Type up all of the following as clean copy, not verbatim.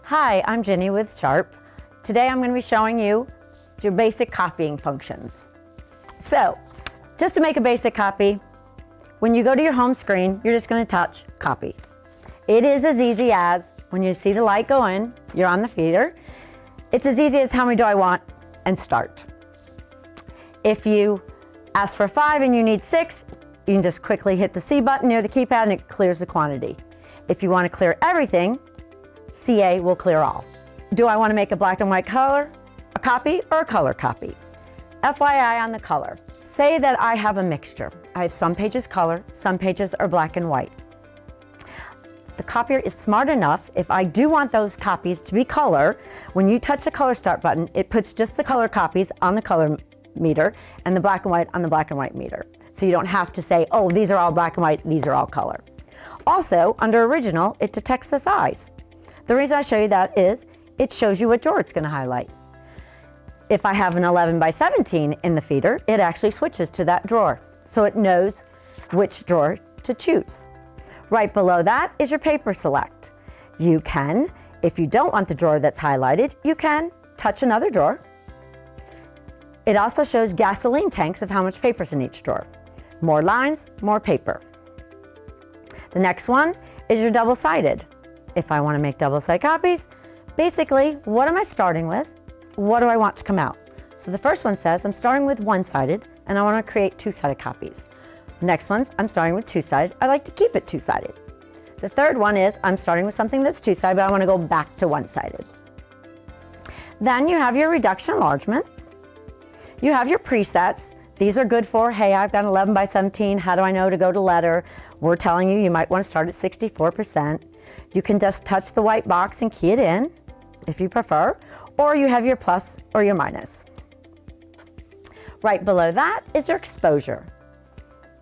Hi, I'm Ginny with Sharp. Today I'm going to be showing you your basic copying functions. So, just to make a basic copy, when you go to your home screen, you're just going to touch copy. It is as easy as, when you see the light go in, you're on the feeder. It's as easy as how many do I want and start. If you ask for 5 and you need 6, you can just quickly hit the C button near the keypad and it clears the quantity. If you want to clear everything, CA will clear all. Do I want to make a black and white color, a copy, or a color copy? FYI on the color. Say that I have a mixture. I have some pages color, some pages are black and white. The copier is smart enough, if I do want those copies to be color, when you touch the color start button, it puts just the color copies on the color meter and the black and white on the black and white meter. So you don't have to say, oh, these are all black and white, these are all color. Also, under original, it detects the size. The reason I show you that is it shows you what drawer it's going to highlight. If I have an 11 by 17 in the feeder, it actually switches to that drawer, so it knows which drawer to choose. Right below that is your paper select. You can, if you don't want the drawer that's highlighted, you can touch another drawer. It also shows gasoline tanks of how much paper's in each drawer. More lines, more paper. The next one is your double-sided. If I want to make double-sided copies, basically, what am I starting with? What do I want to come out? So the first one says I'm starting with one-sided and I want to create two-sided copies. The next one's I'm starting with two-sided. I like to keep it two-sided. The third one is I'm starting with something that's two-sided, but I want to go back to one-sided. Then you have your reduction enlargement. You have your presets. These are good for, hey, I've got an 11 by 17. How do I know to go to letter? We're telling you, you might want to start at 64%. You can just touch the white box and key it in, if you prefer, or you have your plus or your minus. Right below that is your exposure.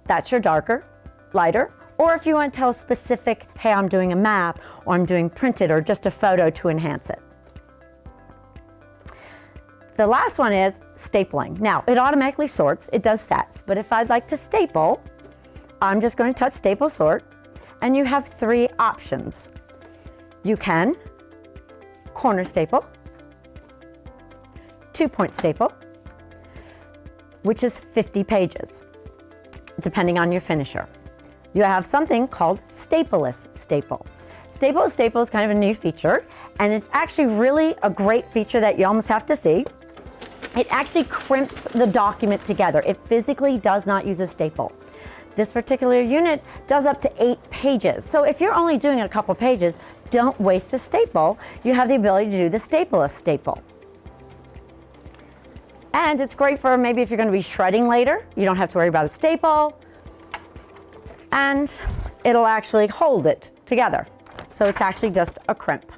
That's your darker, lighter, or if you want to tell specific, hey, I'm doing a map, or I'm doing printed, or just a photo to enhance it. The last one is stapling. Now, it automatically sorts, it does sets, but if I'd like to staple, I'm just going to touch staple sort, and you have 3 options. You can corner staple, 2-point staple, which is 50 pages, depending on your finisher. You have something called stapleless staple. Stapleless staple is kind of a new feature, and it's actually really a great feature that you almost have to see. It actually crimps the document together. It physically does not use a staple. This particular unit does up to 8 pages. So if you're only doing a couple pages, don't waste a staple. You have the ability to do the stapleless staple. And it's great for maybe if you're going to be shredding later. You don't have to worry about a staple. And it'll actually hold it together. So it's actually just a crimp.